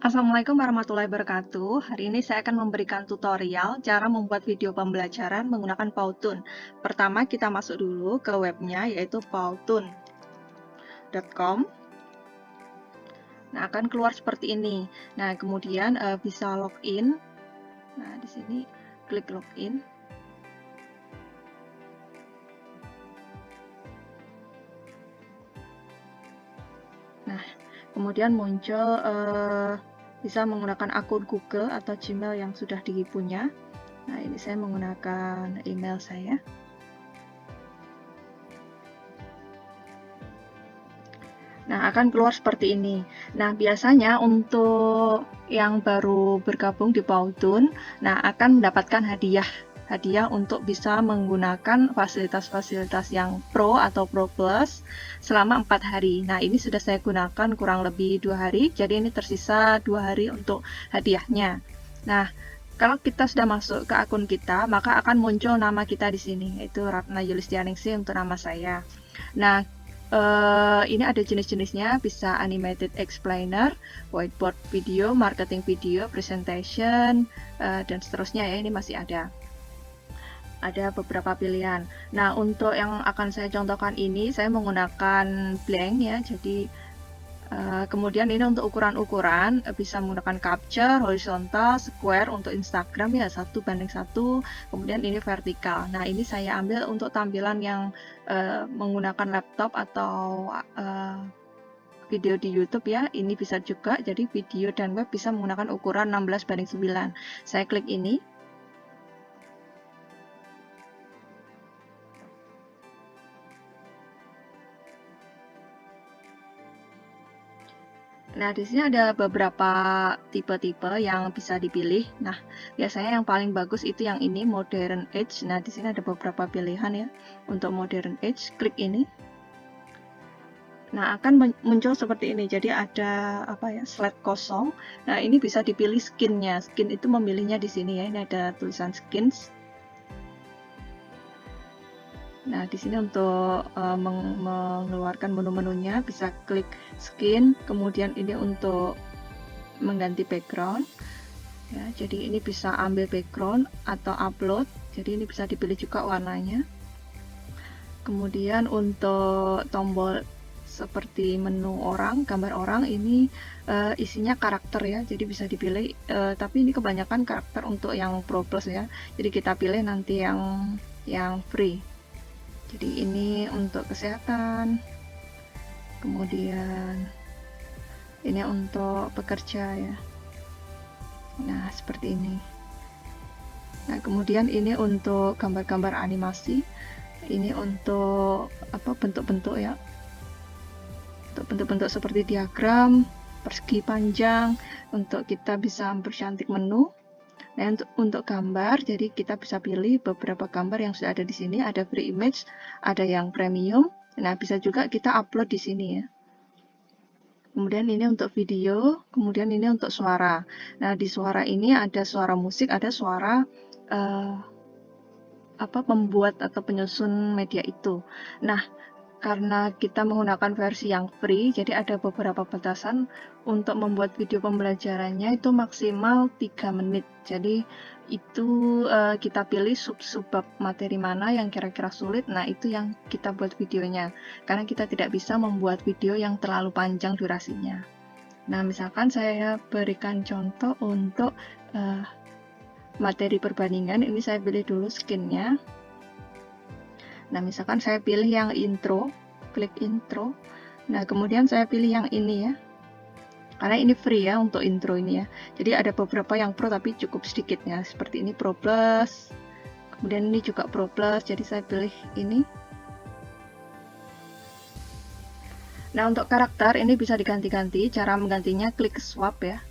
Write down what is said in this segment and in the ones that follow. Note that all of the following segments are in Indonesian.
Assalamualaikum warahmatullahi wabarakatuh. Hari ini saya akan memberikan tutorial cara membuat video pembelajaran menggunakan Powtoon. Pertama, kita masuk dulu ke webnya, yaitu powtoon.com. Nah, akan keluar seperti ini. Nah, kemudian bisa login. Nah, di sini klik login. Nah, kemudian muncul bisa menggunakan akun Google atau Gmail yang sudah dipunya. Nah, ini saya menggunakan email saya. Nah, akan keluar seperti ini. Nah, biasanya untuk yang baru bergabung di Powtoon, nah akan mendapatkan hadiah untuk bisa menggunakan fasilitas-fasilitas yang Pro atau Pro Plus selama 4 hari. Nah, ini sudah saya gunakan kurang lebih 2 hari, jadi ini tersisa 2 hari untuk hadiahnya. Nah, kalau kita sudah masuk ke akun kita, maka akan muncul nama kita di sini, yaitu Ratna Yulistianingsih untuk nama saya. Nah, ini ada jenis-jenisnya, bisa animated explainer, whiteboard video, marketing video, presentation, dan seterusnya ya, ini masih ada. Ada beberapa pilihan. Nah, untuk yang akan saya contohkan ini, saya menggunakan blank ya, jadi kemudian ini untuk ukuran-ukuran bisa menggunakan capture, horizontal, square untuk Instagram ya 1:1, kemudian ini vertikal. Nah, ini saya ambil untuk tampilan yang menggunakan laptop atau video di YouTube ya. Ini bisa juga, jadi video dan web bisa menggunakan ukuran 16:9. Saya klik ini. Nah, di sini ada beberapa tipe-tipe yang bisa dipilih. Nah, biasanya yang paling bagus itu yang ini, Modern Age. Nah, di sini ada beberapa pilihan ya. Untuk Modern Age, klik ini. Nah, akan muncul seperti ini. Jadi ada apa ya, slide kosong. Nah, ini bisa dipilih skinnya. Skin itu memilihnya di sini ya. Ini ada tulisan skins. Nah, di sini untuk mengeluarkan menu-menunya bisa klik skin, kemudian ini untuk mengganti background. Ya, jadi ini bisa ambil background atau upload. Jadi ini bisa dipilih juga warnanya. Kemudian untuk tombol seperti menu orang, gambar orang ini isinya karakter ya. Jadi bisa dipilih. Tapi ini kebanyakan karakter untuk yang Pro Plus ya. Jadi kita pilih nanti yang free. Jadi ini untuk kesehatan. Kemudian ini untuk pekerja ya. Nah, seperti ini. Nah, kemudian ini untuk gambar-gambar animasi. Ini untuk apa, bentuk-bentuk ya. Untuk bentuk-bentuk seperti diagram, persegi panjang, untuk kita bisa mempercantik menu. Nah, untuk gambar, jadi kita bisa pilih beberapa gambar yang sudah ada di sini. Ada free image, ada yang premium. Nah, bisa juga kita upload di sini ya. Kemudian ini untuk video, kemudian ini untuk suara. Nah, di suara ini ada suara musik, ada suara pembuat atau penyusun media itu. Nah, karena kita menggunakan versi yang free, jadi ada beberapa batasan untuk membuat video pembelajarannya itu maksimal 3 menit. Jadi itu kita pilih sub-sub materi mana yang kira-kira sulit, nah itu yang kita buat videonya. Karena kita tidak bisa membuat video yang terlalu panjang durasinya. Nah, misalkan saya berikan contoh untuk materi perbandingan, ini saya pilih dulu skinnya. Nah, misalkan saya pilih yang intro, klik intro. Nah, kemudian saya pilih yang ini ya. Karena ini free ya untuk intro ini ya. Jadi ada beberapa yang pro tapi cukup sedikit ya. Seperti ini Pro Plus. Kemudian ini juga Pro Plus, jadi saya pilih ini. Nah, untuk karakter ini bisa diganti-ganti. Cara menggantinya klik swap ya.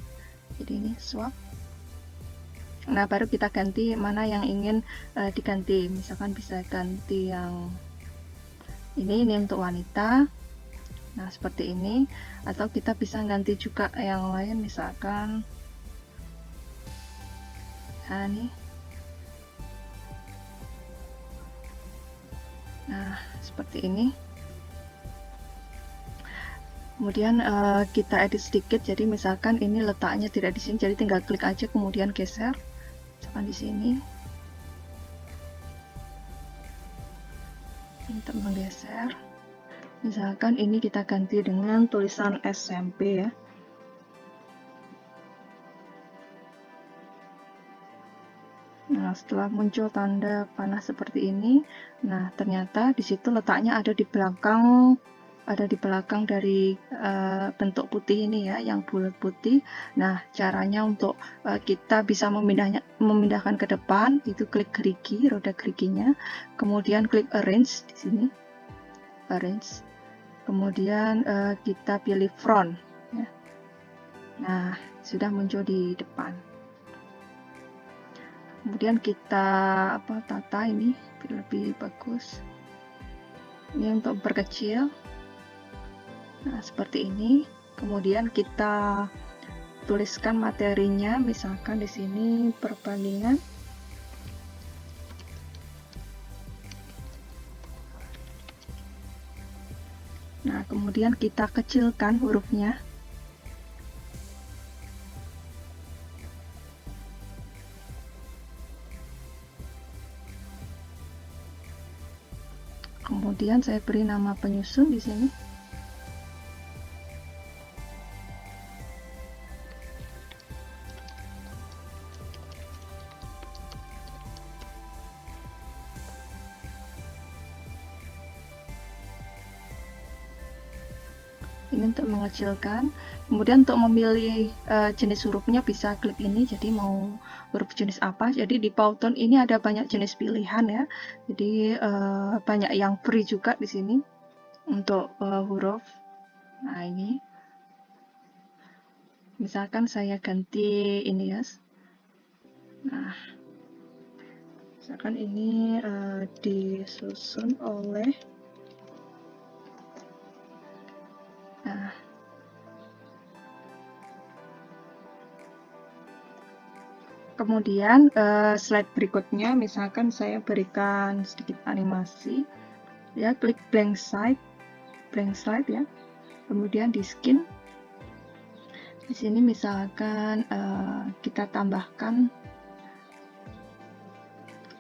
Jadi ini swap. Nah, baru kita ganti mana yang ingin diganti. Misalkan bisa ganti yang ini untuk wanita. Nah, seperti ini. Atau kita bisa ganti juga yang lain, misalkan nah, nih. Nah, seperti ini. Kemudian kita edit sedikit, jadi misalkan ini letaknya tidak di sini, jadi tinggal klik aja kemudian geser, misalkan di sini untuk menggeser. Misalkan ini kita ganti dengan tulisan SMP ya. Nah, setelah muncul tanda panah seperti ini, nah ternyata di situ letaknya ada di belakang dari bentuk putih ini ya, yang bulat putih. Nah, caranya untuk kita bisa memindahkan ke depan itu klik gerigi, roda geriginya, kemudian klik arrange di sini, arrange, kemudian kita pilih front ya. Nah, sudah muncul di depan. Kemudian kita tata ini biar lebih bagus. Ini untuk perkecil. Nah, seperti ini. Kemudian kita tuliskan materinya, misalkan di sini perbandingan. Nah, kemudian kita kecilkan hurufnya. Kemudian saya beri nama penyusun di sini. Ini untuk mengecilkan. Kemudian untuk memilih jenis hurufnya bisa klik ini, jadi mau huruf jenis apa. Jadi di Powtoon ini ada banyak jenis pilihan ya, jadi banyak yang free juga di sini untuk huruf. Nah, ini misalkan saya ganti ini ya. Nah, misalkan ini disusun oleh, nah, kemudian slide berikutnya misalkan saya berikan sedikit animasi ya, klik blank slide ya, kemudian di skin di sini misalkan kita tambahkan,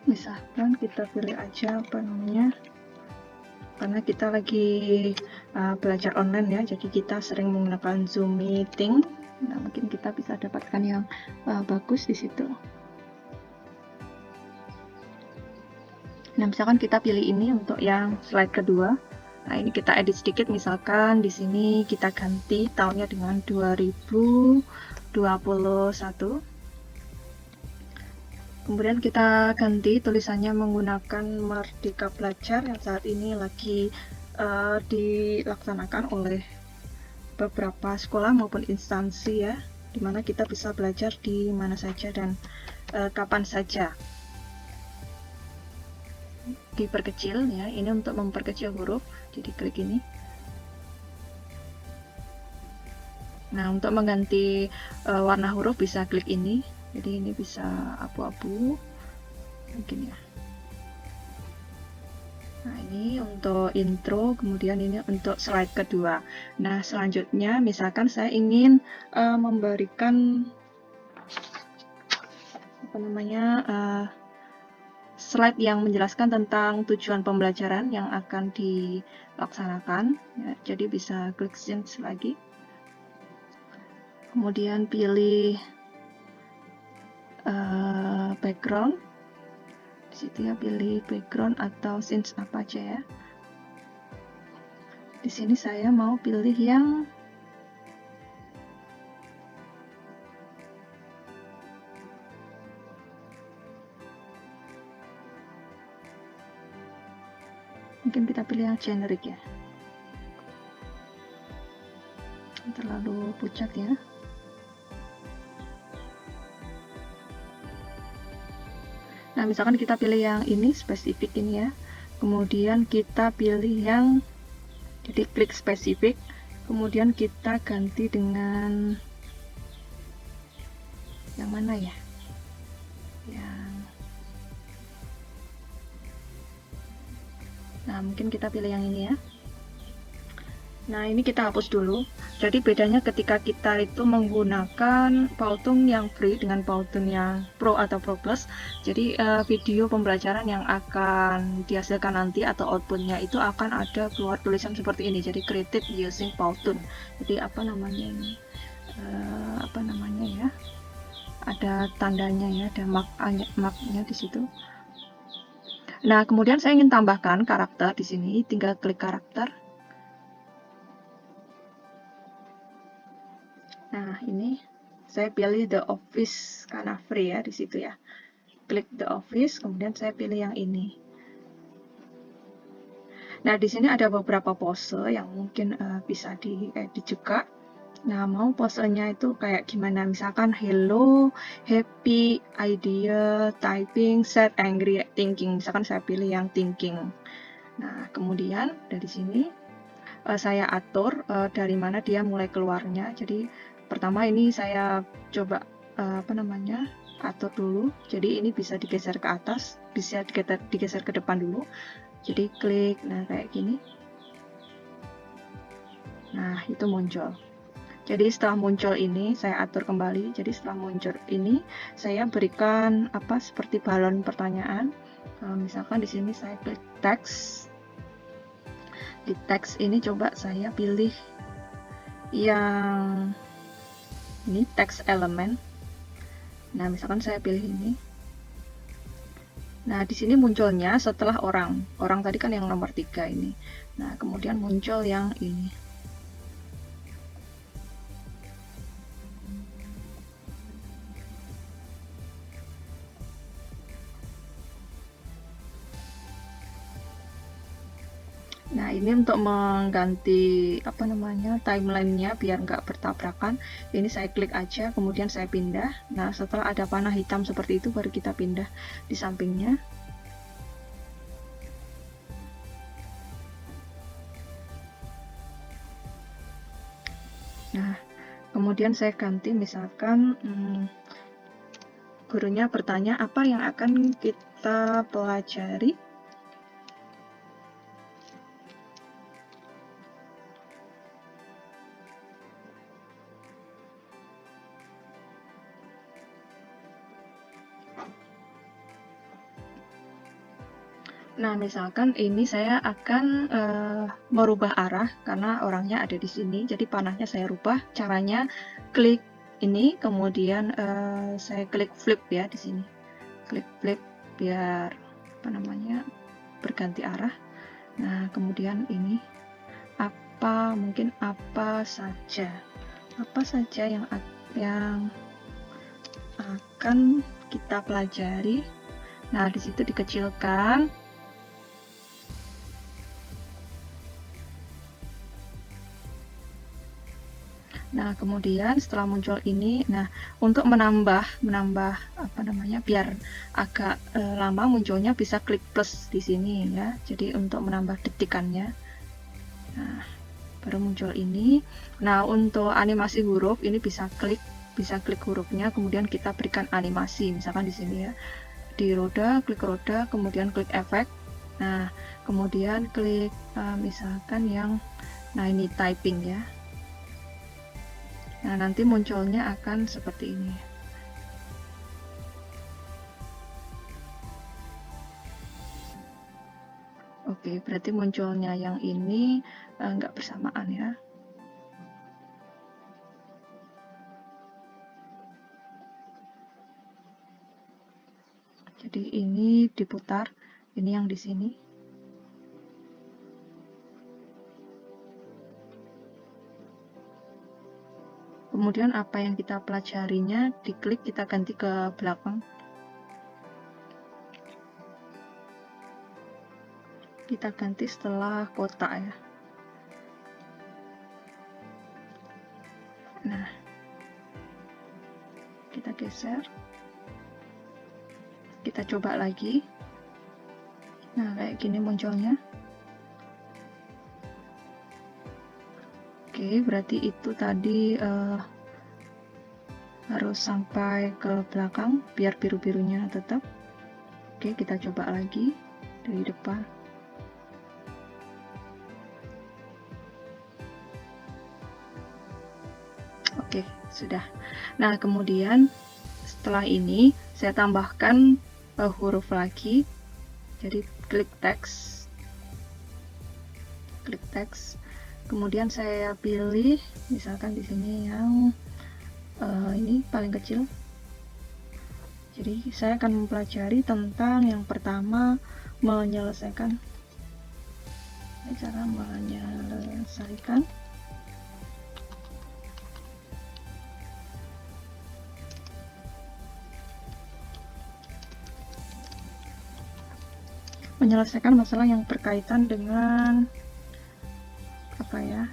misalkan kita pilih aja apa namanya, karena kita lagi belajar online ya, jadi kita sering menggunakan Zoom meeting. Nah, mungkin kita bisa dapatkan yang bagus di situ. Nah, misalkan kita pilih ini untuk yang slide kedua. Nah, ini kita edit sedikit, misalkan di sini kita ganti tahunnya dengan 2021. Kemudian kita ganti tulisannya menggunakan Merdeka Belajar yang saat ini lagi dilaksanakan oleh beberapa sekolah maupun instansi ya, dimana kita bisa belajar di mana saja dan kapan saja. Diperkecil ya, ini untuk memperkecil huruf, jadi klik ini. Nah, untuk mengganti warna huruf bisa klik ini, jadi ini bisa abu-abu mungkin ya. Nah, ini untuk intro, kemudian ini untuk slide kedua. Nah, selanjutnya misalkan saya ingin memberikan apa namanya slide yang menjelaskan tentang tujuan pembelajaran yang akan dilaksanakan ya, jadi bisa klik Scenes lagi, kemudian pilih background di situ ya, pilih background atau scenes apa aja ya. Di sini saya mau pilih yang mungkin kita pilih yang generic ya, terlalu pucat ya. Nah, misalkan kita pilih yang ini, spesifik ini ya, kemudian kita pilih yang, jadi klik spesifik, kemudian kita ganti dengan yang mana ya, nah mungkin kita pilih yang ini ya. Nah, ini kita hapus dulu. Jadi bedanya ketika kita itu menggunakan Powtoon yang free dengan Powtoon yang Pro atau Pro Plus. Jadi video pembelajaran yang akan dihasilkan nanti atau outputnya itu akan ada keluar tulisan seperti ini. Jadi created using Powtoon. Jadi apa namanya ini? Apa namanya ya? Ada tandanya ya, ada marknya di situ. Nah, kemudian saya ingin tambahkan karakter di sini. Tinggal klik karakter. Nah, ini saya pilih The Office karena free ya di situ ya. Klik The Office, kemudian saya pilih yang ini. Nah, di sini ada beberapa pose yang mungkin bisa diedit juga. Nah, mau posenya itu kayak gimana? Misalkan hello, happy, idea, typing, sad, angry, thinking. Misalkan saya pilih yang thinking. Nah, kemudian dari sini saya atur dari mana dia mulai keluarnya. Jadi pertama ini saya coba apa namanya, atur dulu. Jadi ini bisa digeser ke atas, bisa digeser ke depan dulu. Jadi klik, nah kayak gini. Nah, itu muncul. Jadi setelah muncul ini saya atur kembali. Jadi setelah muncul ini saya berikan apa seperti balon pertanyaan. Misalkan di sini saya klik teks. Di teks ini coba saya pilih yang ini teks elemen. Nah, misalkan saya pilih ini. Nah, di sini munculnya setelah orang. Orang tadi kan yang nomor 3 ini. Nah, kemudian muncul yang ini. Nah, ini untuk mengganti apa namanya timelinenya biar nggak bertabrakan. Ini saya klik aja, kemudian saya pindah. Nah, setelah ada panah hitam seperti itu, baru kita pindah di sampingnya. Nah, kemudian saya ganti misalkan gurunya bertanya apa yang akan kita pelajari. Nah, misalkan ini saya akan merubah arah karena orangnya ada di sini. Jadi panahnya saya rubah. Caranya klik ini, kemudian saya klik flip ya di sini. Klik flip biar apa namanya berganti arah. Nah, kemudian ini mungkin apa saja yang akan kita pelajari. Nah, di situ dikecilkan. Nah, kemudian setelah muncul ini, nah untuk menambah apa namanya biar agak lama munculnya bisa klik plus di sini ya. Jadi untuk menambah detikannya. Nah, baru muncul ini. Nah, untuk animasi huruf ini bisa klik hurufnya, kemudian kita berikan animasi. Misalkan di sini ya. Di roda, klik roda, kemudian klik efek. Nah, kemudian klik misalkan yang nah ini typing ya. Nah, nanti munculnya akan seperti ini. Oke, berarti munculnya yang ini nggak bersamaan ya. Jadi ini diputar, ini yang di sini. Kemudian apa yang kita pelajarinya, diklik kita ganti ke belakang. Kita ganti setelah kotak ya. Nah, kita geser. Kita coba lagi. Nah, kayak gini munculnya. Oke, berarti itu tadi harus sampai ke belakang biar biru-birunya tetap. Oke, kita coba lagi dari depan. Oke, sudah. Nah, kemudian setelah ini saya tambahkan huruf lagi. Jadi klik teks, kemudian saya pilih misalkan di sini yang ini paling kecil. Jadi saya akan mempelajari tentang yang pertama, menyelesaikan. Cara menyelesaikan masalah yang berkaitan dengan apa ya,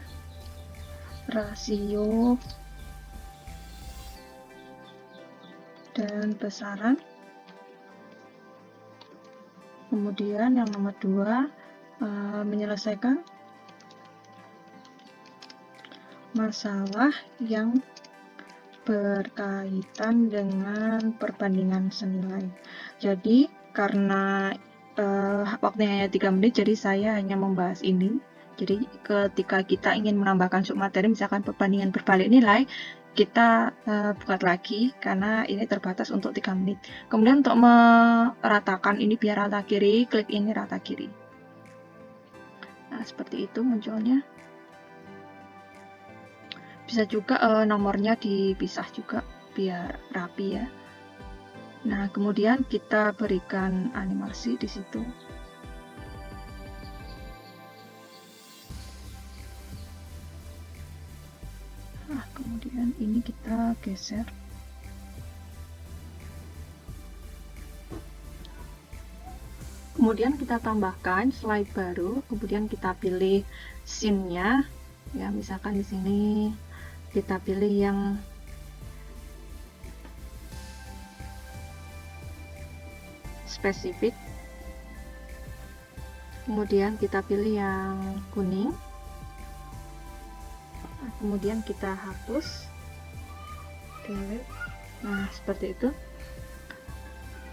rasio dan besaran. Kemudian yang nomor 2, menyelesaikan masalah yang berkaitan dengan perbandingan senilai. Jadi karena waktunya hanya 3 menit, jadi saya hanya membahas ini. Jadi ketika kita ingin menambahkan submateri, misalkan perbandingan berbalik nilai, kita buat lagi karena ini terbatas untuk 3 menit. Kemudian untuk meratakan ini biar rata kiri, klik ini rata kiri. Nah, seperti itu munculnya. Bisa juga nomornya dipisah juga biar rapi ya. Nah, kemudian kita berikan animasi di situ. Nah, kemudian ini kita geser. Kemudian kita tambahkan slide baru, kemudian kita pilih scene-nya. Ya, misalkan di sini kita pilih yang spesifik. Kemudian kita pilih yang kuning. Nah, kemudian kita hapus. Delete. Nah, seperti itu.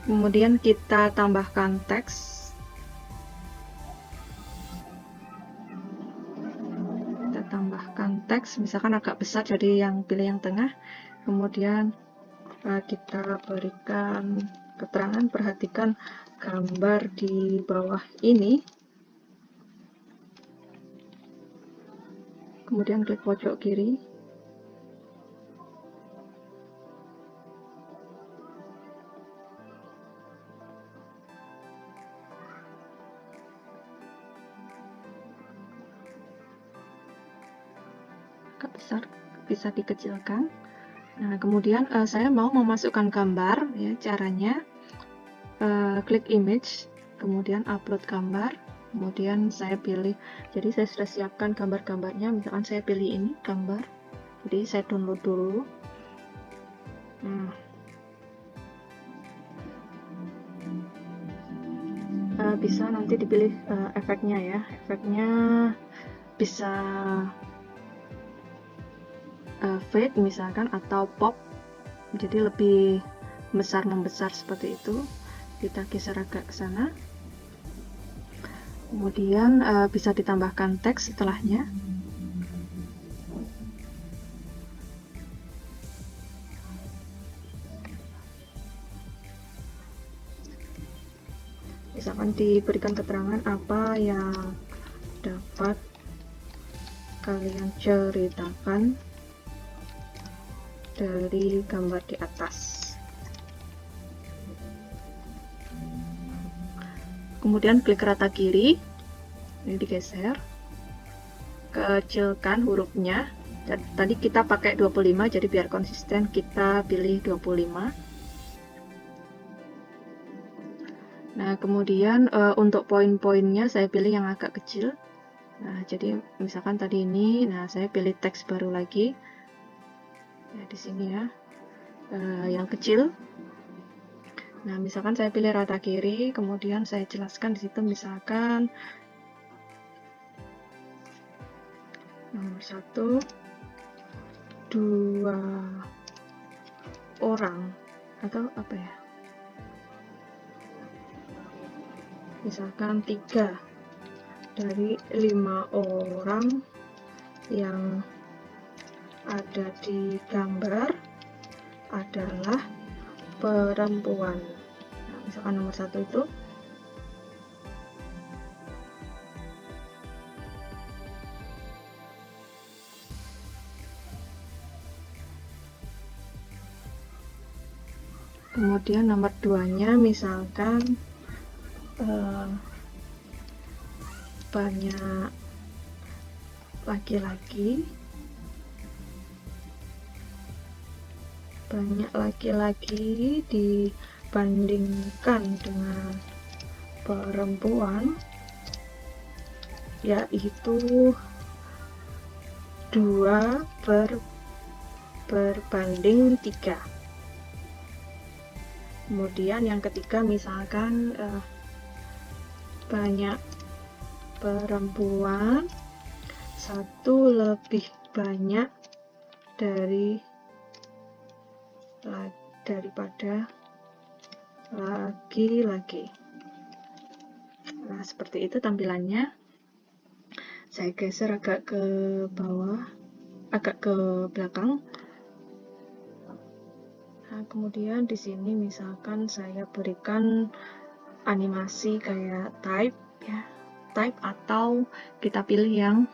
Kemudian kita tambahkan teks. Kita tambahkan teks, misalkan agak besar, jadi yang pilih yang tengah. Kemudian kita berikan keterangan, perhatikan gambar di bawah ini. Kemudian klik pojok kiri. Agak besar, bisa dikecilkan. Nah, kemudian saya mau memasukkan gambar, ya caranya klik image, kemudian upload gambar, kemudian saya pilih. Jadi saya sudah siapkan gambar-gambarnya, misalkan saya pilih ini gambar, jadi saya download dulu. Bisa nanti dipilih efeknya ya, efeknya bisa fade misalkan atau pop, jadi lebih besar membesar seperti itu. Kita geser agak ke sana. Kemudian bisa ditambahkan teks setelahnya. Misalkan diberikan keterangan apa yang dapat kalian ceritakan dari gambar di atas. Kemudian klik rata kiri, ini digeser, kecilkan hurufnya. Tadi kita pakai 25, jadi biar konsisten kita pilih 25. Nah, kemudian untuk poin-poinnya saya pilih yang agak kecil. Nah, jadi misalkan tadi ini, nah saya pilih teks baru lagi. Ya, di sini ya, yang kecil. Nah, misalkan saya pilih rata kiri, kemudian saya jelaskan di situ misalkan nomor 1, 2 orang atau apa ya? Misalkan 3 dari 5 orang yang ada di gambar adalah perempuan. Nah, misalkan nomor 1 itu kemudian nomor 2-nya misalkan banyak laki-laki dibandingkan dengan perempuan, yaitu 2 berbanding 3. Kemudian yang ketiga misalkan banyak perempuan 1 lebih banyak daripada laki-laki. Nah, seperti itu tampilannya. Saya geser agak ke bawah, agak ke belakang. Nah, kemudian di sini misalkan saya berikan animasi kayak type ya, type atau kita pilih yang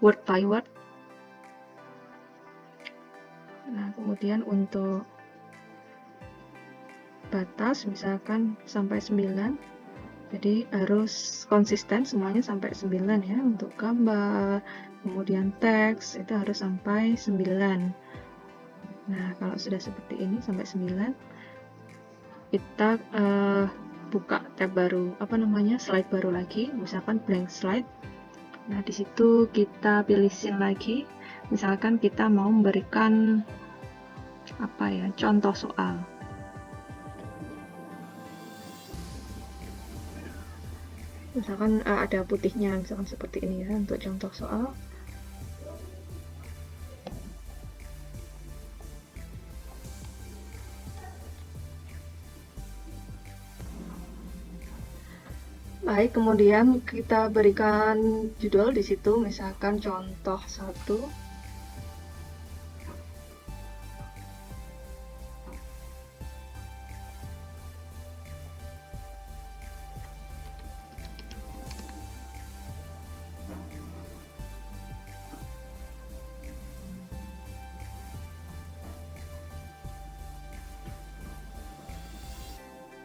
word by word. Nah, kemudian untuk batas misalkan sampai 9, jadi harus konsisten semuanya sampai 9 ya, untuk gambar, kemudian teks itu harus sampai 9. Nah, kalau sudah seperti ini sampai 9, kita buka tab baru, slide baru lagi, misalkan blank slide. Nah, di situ kita pilih scene lagi, misalkan kita mau memberikan contoh soal. Misalkan ada putihnya, misalkan seperti ini ya, untuk contoh soal. Baik, kemudian kita berikan judul di situ, misalkan contoh 1.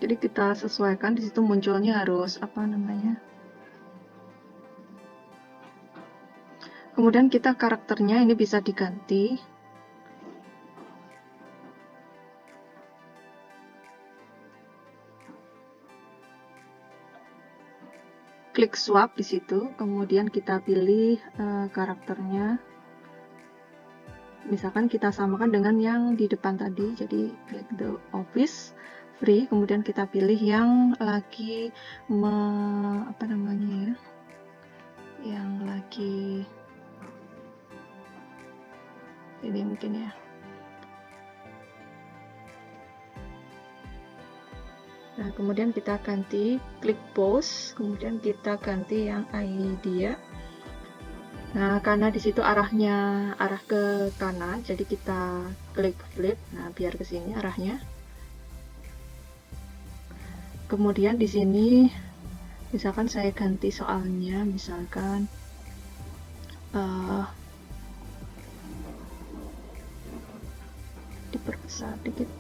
Jadi kita sesuaikan di situ munculnya harus Kemudian kita karakternya ini bisa diganti. Klik swap di situ, kemudian kita pilih karakternya. Misalkan kita samakan dengan yang di depan tadi, jadi klik the office free, kemudian kita pilih yang lagi yang lagi ini mungkin ya. Nah, kemudian kita ganti, klik pause, kemudian kita ganti yang idea. Nah, karena di situ arah ke kanan, jadi kita klik flip. Nah, biar ke sini arahnya. Kemudian di sini misalkan saya ganti soalnya, misalkan diperbesar dikit.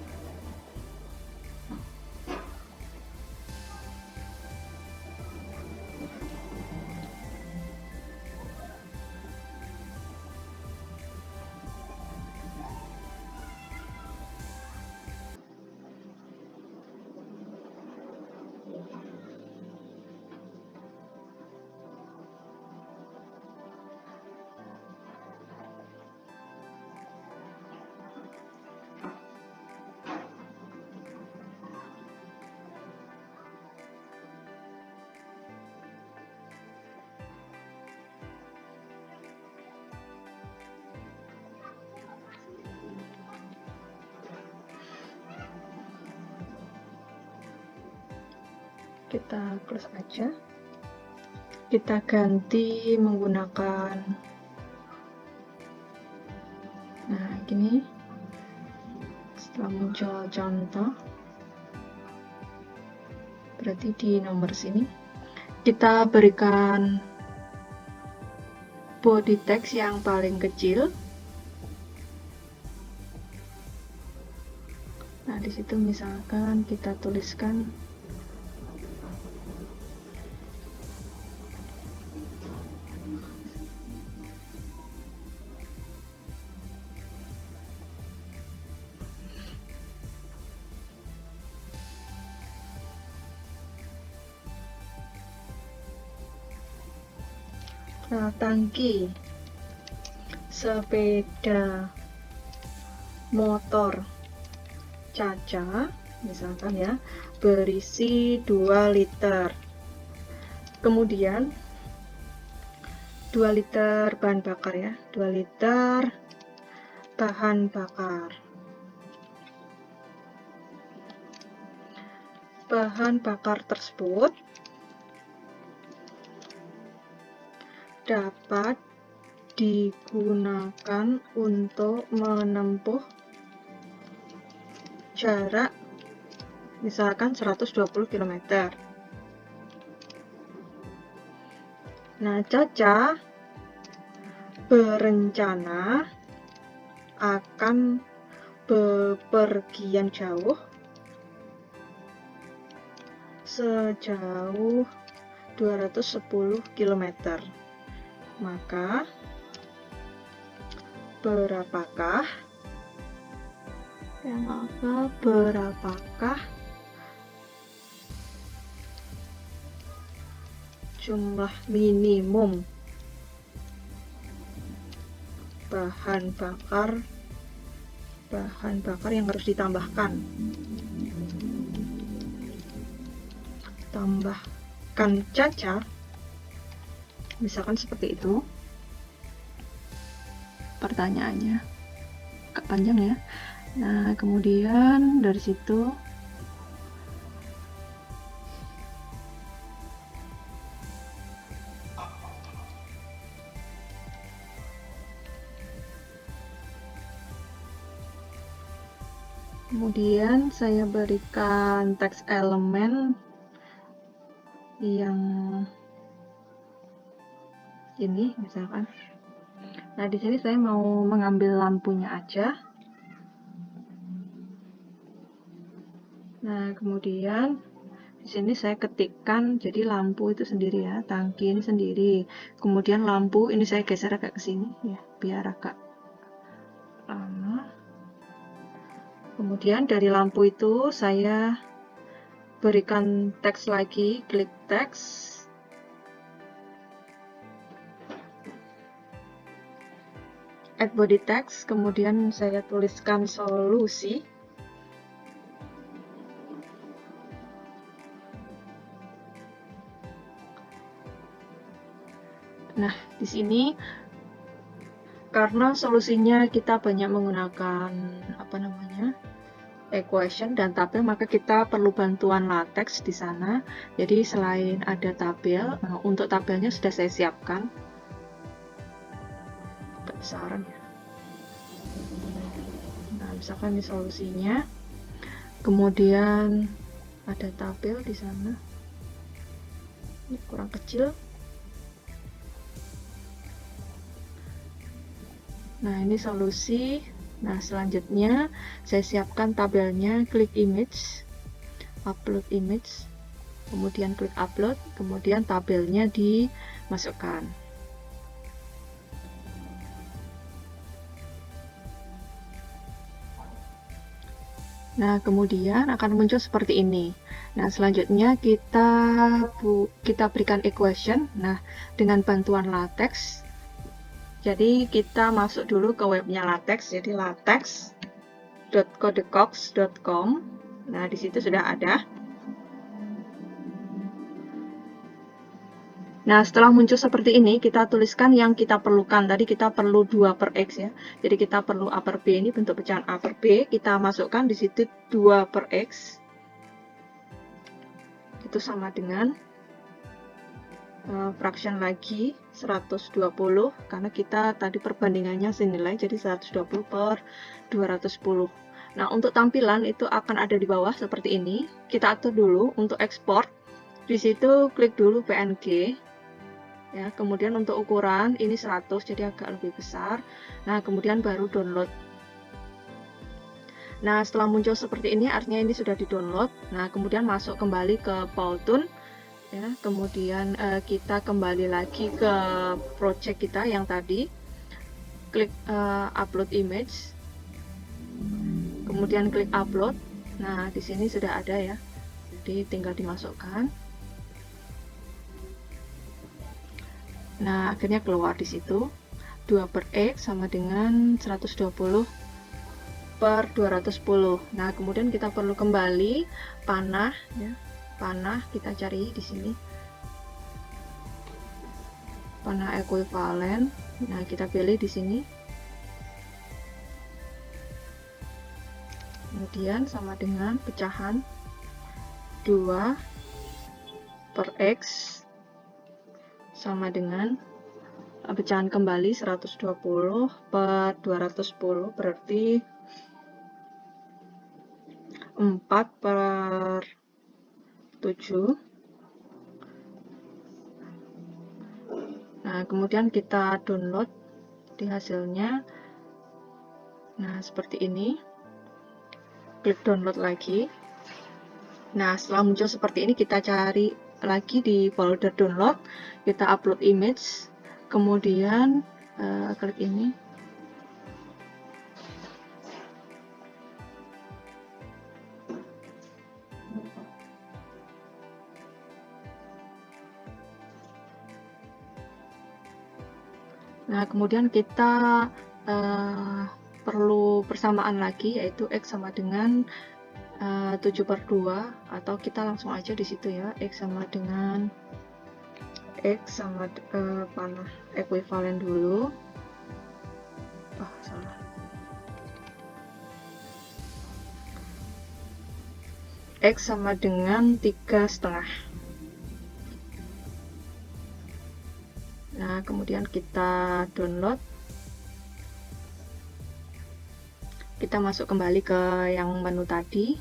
Kita close aja. Kita ganti menggunakan gini. Setelah muncul contoh, berarti di nomor sini kita berikan body text yang paling kecil. Nah, di situ misalkan kita tuliskan tangki sepeda motor Caca, misalkan ya, berisi 2 liter. Kemudian 2 liter bahan bakar ya, 2 liter bahan bakar. Bahan bakar tersebut dapat digunakan untuk menempuh jarak misalkan 120 km. Nah, Caca berencana akan bepergian jauh sejauh 210 km. Maka berapakah jumlah minimum bahan bakar yang harus ditambahkan? Tambahkan Caca, misalkan seperti itu pertanyaannya, agak panjang ya. Nah, kemudian dari situ saya berikan teks elemen yang ini misalkan. Nah, di sini saya mau mengambil lampunya aja. Nah, kemudian di sini saya ketikkan jadi lampu itu sendiri ya, tangki ini sendiri. Kemudian lampu ini saya geser agak ke sini ya, biar agak lama. Kemudian dari lampu itu saya berikan teks lagi, klik teks. Add body text, kemudian saya tuliskan solusi. Nah, di sini karena solusinya kita banyak menggunakan equation dan tabel, maka kita perlu bantuan LaTeX di sana. Jadi selain ada tabel, untuk tabelnya sudah saya siapkan. Kebesaran ya. Nah, misalkan ini solusinya. Kemudian ada tabel di sana. Ini kurang kecil. Nah, ini solusi. Nah, selanjutnya saya siapkan tabelnya, klik image, upload image, kemudian klik upload, kemudian tabelnya dimasukkan. Nah, kemudian akan muncul seperti ini. Nah, selanjutnya kita berikan equation. Nah, dengan bantuan LaTeX. Jadi kita masuk dulu ke webnya LaTeX, jadi latex.codecogs.com. Nah, di situ sudah ada. Nah, setelah muncul seperti ini, kita tuliskan yang kita perlukan. Tadi kita perlu 2/x ya. Jadi kita perlu upper B, ini bentuk pecahan upper B. Kita masukkan di situ 2/x. Itu sama dengan fraction lagi 120 karena kita tadi perbandingannya senilai jadi 120 per 210. Nah, untuk tampilan itu akan ada di bawah seperti ini. Kita atur dulu untuk ekspor. Di situ klik dulu PNG. Ya, kemudian untuk ukuran ini 100 jadi agak lebih besar. Nah, kemudian baru download. Nah, setelah muncul seperti ini artinya ini sudah di-download. Nah, kemudian masuk kembali ke Powtoon. Ya, kemudian kita kembali lagi ke project kita yang tadi, klik upload image, kemudian klik upload. Nah, di sini sudah ada ya, jadi tinggal dimasukkan. Nah, akhirnya keluar di situ 2 per X sama dengan 120 per 210. Nah, kemudian kita perlu kembali panah ya. Panah kita cari di sini. Panah ekuivalen. Nah, kita pilih di sini. Kemudian sama dengan pecahan 2 per X sama dengan pecahan kembali 120 per 210 berarti 4 per 7. Nah, kemudian kita download di hasilnya. Nah, seperti ini. Klik download lagi. Nah, setelah muncul seperti ini, kita cari lagi di folder download, kita upload image, kemudian klik ini. Nah, kemudian kita perlu persamaan lagi, yaitu X sama dengan 7 per 2, atau kita langsung aja di situ ya, X sama dengan panah ekuivalen dulu. Salah. X sama dengan 3,5. Nah, kemudian kita download. Kita masuk kembali ke yang menu tadi.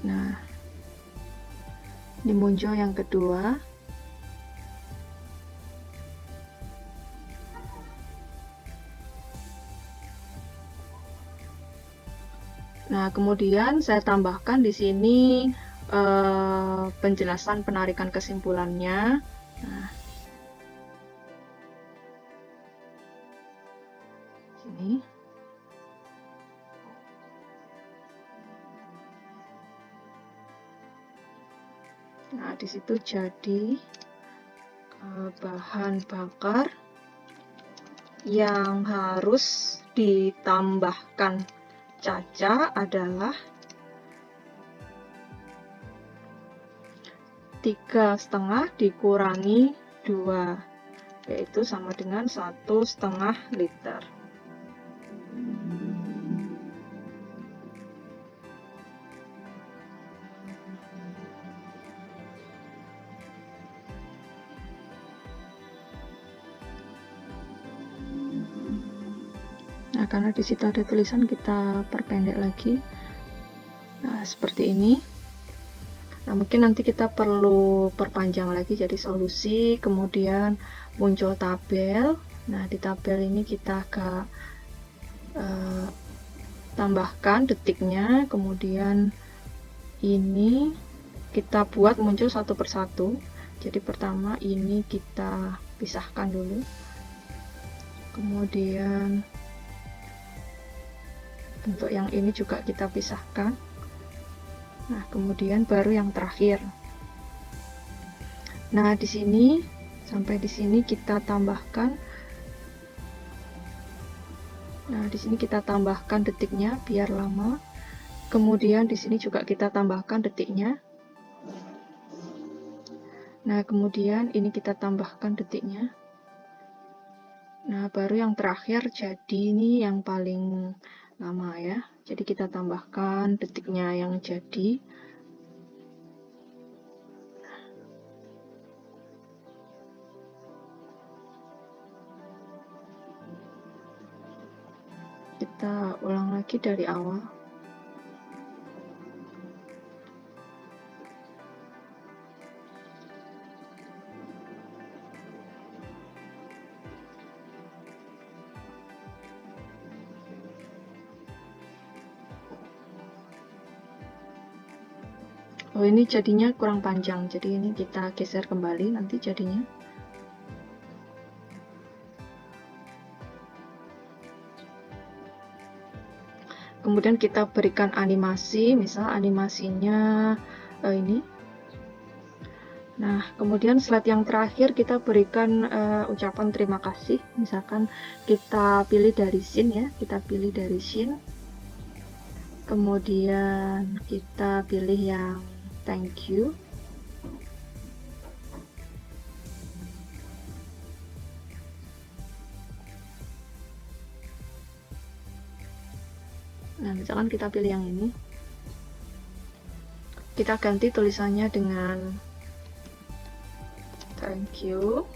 Nah, ini muncul yang kedua. Nah, kemudian saya tambahkan di sini penjelasan penarikan kesimpulannya. Nah, sini. Nah, di situ jadi bahan bakar yang harus ditambahkan caca adalah 3,5 dikurangi 2, yaitu sama dengan 1,5 liter. Nah, karena di situ ada tulisan, kita perpendek lagi. Nah, seperti ini. Nah, mungkin nanti kita perlu perpanjang lagi jadi solusi, kemudian muncul tabel. Nah, di tabel ini kita agak tambahkan detiknya, kemudian ini kita buat muncul satu persatu. Jadi pertama ini kita pisahkan dulu, kemudian untuk yang ini juga kita pisahkan. Nah, kemudian baru yang terakhir. Nah, di sini sampai di sini kita tambahkan. Nah, di sini kita tambahkan detiknya biar lama. Kemudian di sini juga kita tambahkan detiknya. Nah, kemudian ini kita tambahkan detiknya. Nah, baru yang terakhir jadi ini yang paling lama ya. Jadi kita tambahkan detiknya yang jadi. Kita ulang lagi dari awal. Oh, ini jadinya kurang panjang, jadi ini kita geser kembali nanti jadinya. Kemudian kita berikan animasi, misal animasinya ini. Nah, kemudian slide yang terakhir kita berikan ucapan terima kasih. Misalkan kita pilih dari scene ya, kita pilih dari scene. Kemudian kita pilih yang thank you. Nah, misalkan kita pilih yang ini. Kita ganti tulisannya dengan thank you.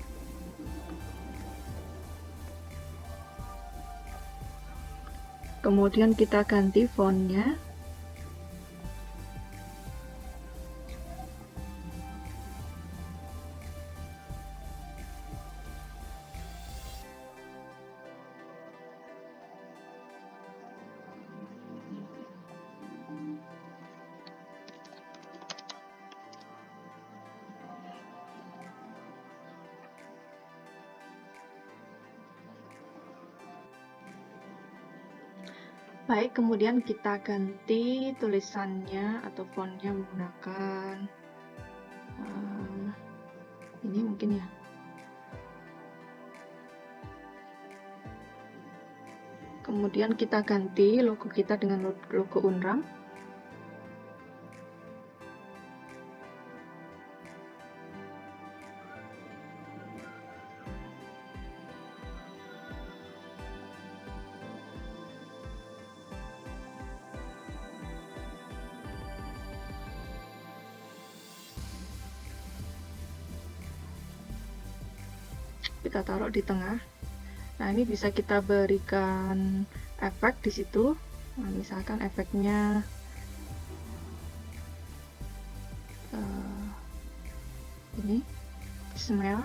Kemudian kita ganti fontnya. Baik, kemudian kita ganti tulisannya atau fontnya menggunakan ini mungkin ya. Kemudian kita ganti logo kita dengan logo Unram. Kita taruh di tengah. Nah, ini bisa kita berikan efek di situ. Nah, misalkan efeknya ini smell.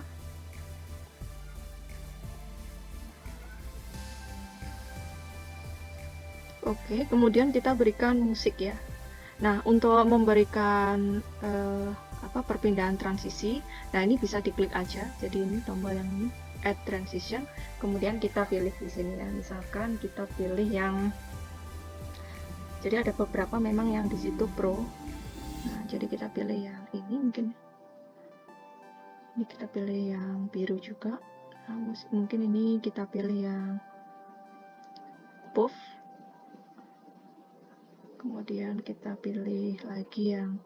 Oke, kemudian kita berikan musik ya. Nah, untuk memberikan perpindahan transisi, nah ini bisa diklik aja. Jadi ini tombol yang ini, add transition. Kemudian kita pilih di sini ya. Misalkan kita pilih yang, jadi ada beberapa memang yang di situ pro. Nah, jadi kita pilih yang ini mungkin. Ini kita pilih yang biru juga. Nah, mungkin ini kita pilih yang puff. Kemudian kita pilih lagi yang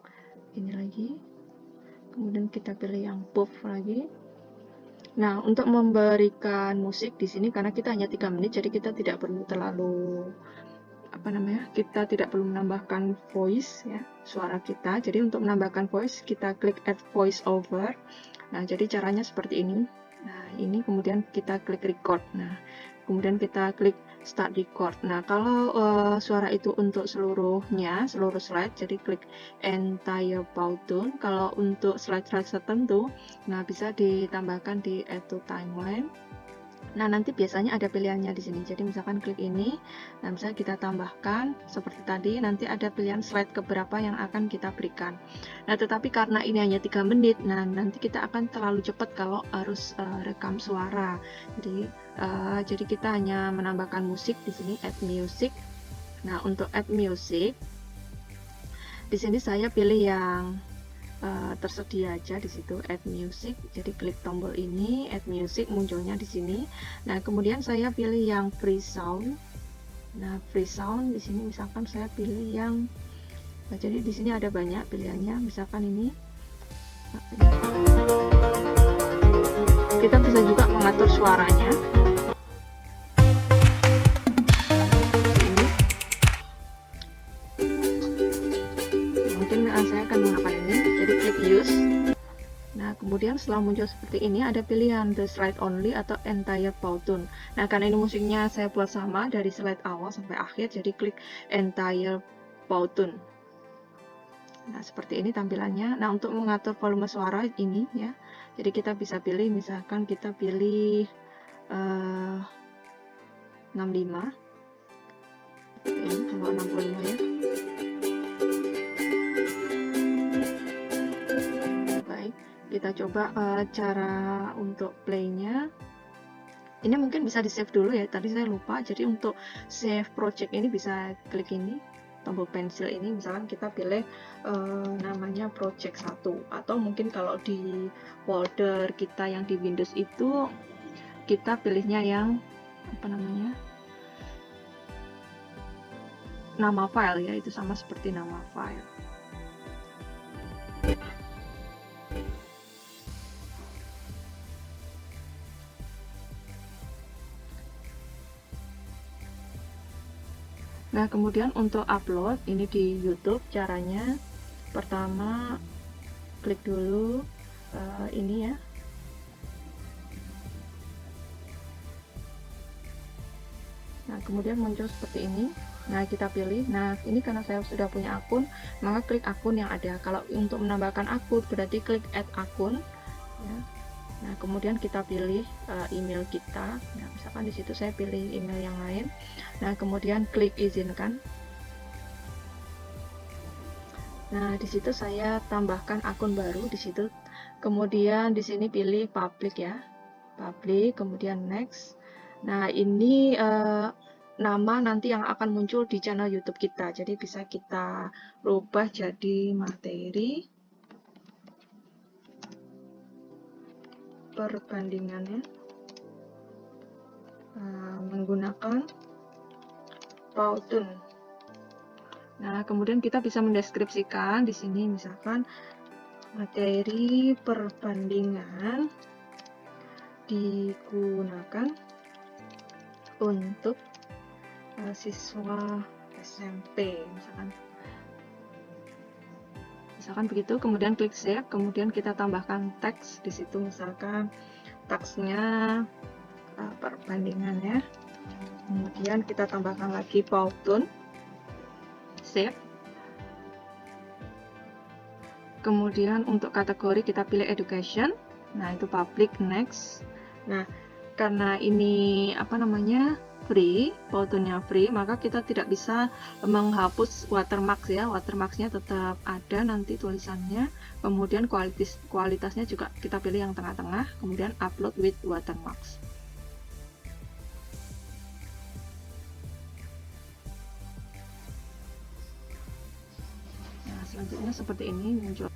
ini lagi. Kemudian kita pilih yang puff lagi. Nah, untuk memberikan musik di sini karena kita hanya 3 menit, jadi kita tidak perlu terlalu kita tidak perlu menambahkan voice ya, suara kita. Jadi untuk menambahkan voice kita klik add voice over. Nah, jadi caranya seperti ini. Nah, ini kemudian kita klik record. Nah, kemudian kita klik start record. Nah, kalau suara itu untuk seluruh slide, jadi klik entire Powtoon. Kalau untuk slide-slide tertentu, nah bisa ditambahkan di add to timeline. Nah, nanti biasanya ada pilihannya di sini. Jadi misalkan klik ini, nah misalnya kita tambahkan seperti tadi, nanti ada pilihan slide keberapa yang akan kita berikan. Nah, tetapi karena ini hanya 3 menit, nah nanti kita akan terlalu cepat kalau harus rekam suara. Jadi kita hanya menambahkan musik di sini, add music. Nah, untuk add music, di sini saya pilih yang tersedia aja di situ, add music. Jadi klik tombol ini, add music, munculnya di sini. Nah, kemudian saya pilih yang free sound. Nah, free sound di sini misalkan saya pilih yang, jadi di sini ada banyak pilihannya. Misalkan ini, kita bisa juga mengatur suaranya. Ini. setelah muncul seperti ini ada pilihan the slide only atau entire Powtoon. Nah, karena ini musiknya saya buat sama dari slide awal sampai akhir, jadi klik entire Powtoon. Nah, seperti ini tampilannya. Nah, untuk mengatur volume suara ini ya, jadi kita bisa pilih, misalkan kita pilih 65, ini kalau 65 ya. Baik, kita coba cara untuk playnya. Ini mungkin bisa di save dulu ya, tadi saya lupa. Jadi untuk save project ini bisa klik ini, tombol pensil ini, misalkan kita pilih namanya project 1, atau mungkin kalau di folder kita yang di Windows itu kita pilihnya yang apa namanya, nama file ya, itu sama seperti nama file. Nah, kemudian untuk upload ini di YouTube caranya, pertama klik dulu ini ya. Nah, kemudian muncul seperti ini. Nah, kita pilih. Nah, ini karena saya sudah punya akun, maka klik akun yang ada. Kalau untuk menambahkan akun berarti klik add akun ya. Nah, kemudian kita pilih email kita. Nah, misalkan di situ saya pilih email yang lain. Nah, kemudian klik izinkan. Nah, di situ saya tambahkan akun baru di situ. Kemudian di sini pilih public ya. Public, kemudian next. Nah, ini nama nanti yang akan muncul di channel YouTube kita. Jadi bisa kita rubah jadi materi perbandingannya menggunakan Powtoon. Nah, kemudian kita bisa mendeskripsikan di sini, misalkan materi perbandingan digunakan untuk siswa SMP, misalkan begitu. Kemudian klik save, kemudian kita tambahkan teks di situ, misalkan teksnya perbandingannya, kemudian kita tambahkan lagi Powtoon, save. Kemudian untuk kategori kita pilih education. Nah, itu public, next. Nah, karena ini apa namanya free, Powtoonnya free, maka kita tidak bisa menghapus watermark ya. Watermarknya tetap ada nanti tulisannya. Kemudian kualitasnya juga kita pilih yang tengah-tengah. Kemudian upload with watermarks. Nah, selanjutnya seperti ini muncul.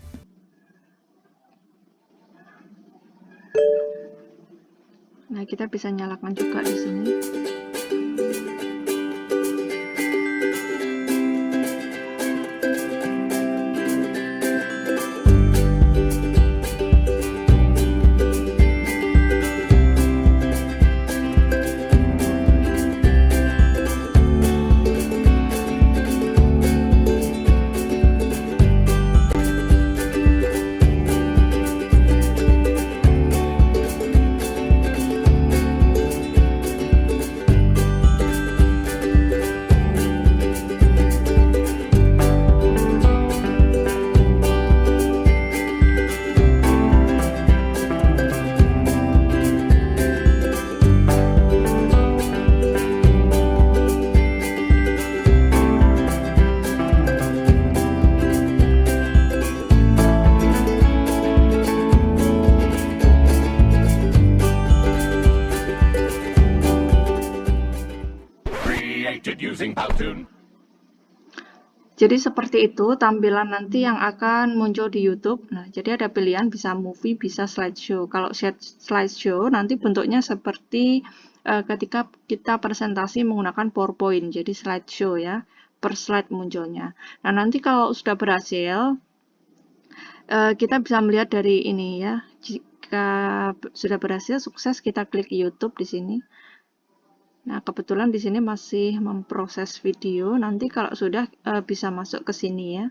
Nah, kita bisa nyalakan juga di sini. Jadi seperti itu tampilan nanti yang akan muncul di YouTube. Nah, jadi ada pilihan bisa movie, bisa slideshow. Kalau slideshow nanti bentuknya seperti ketika kita presentasi menggunakan PowerPoint. Jadi slideshow ya, per slide munculnya. Nah, nanti kalau sudah berhasil, kita bisa melihat dari ini ya. Jika sudah berhasil, sukses, kita klik YouTube di sini. Nah, kebetulan di sini masih memproses video. Nanti kalau sudah bisa masuk ke sini ya.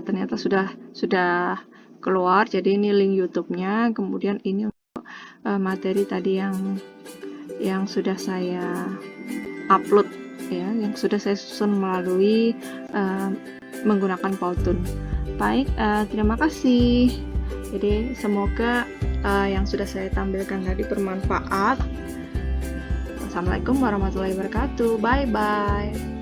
ternyata sudah keluar. Jadi ini link YouTube-nya, kemudian ini untuk materi tadi yang sudah saya upload ya, yang sudah saya susun melalui menggunakan Powtoon. Baik, terima kasih. Jadi semoga yang sudah saya tampilkan tadi bermanfaat. Assalamualaikum warahmatullahi wabarakatuh. Bye bye.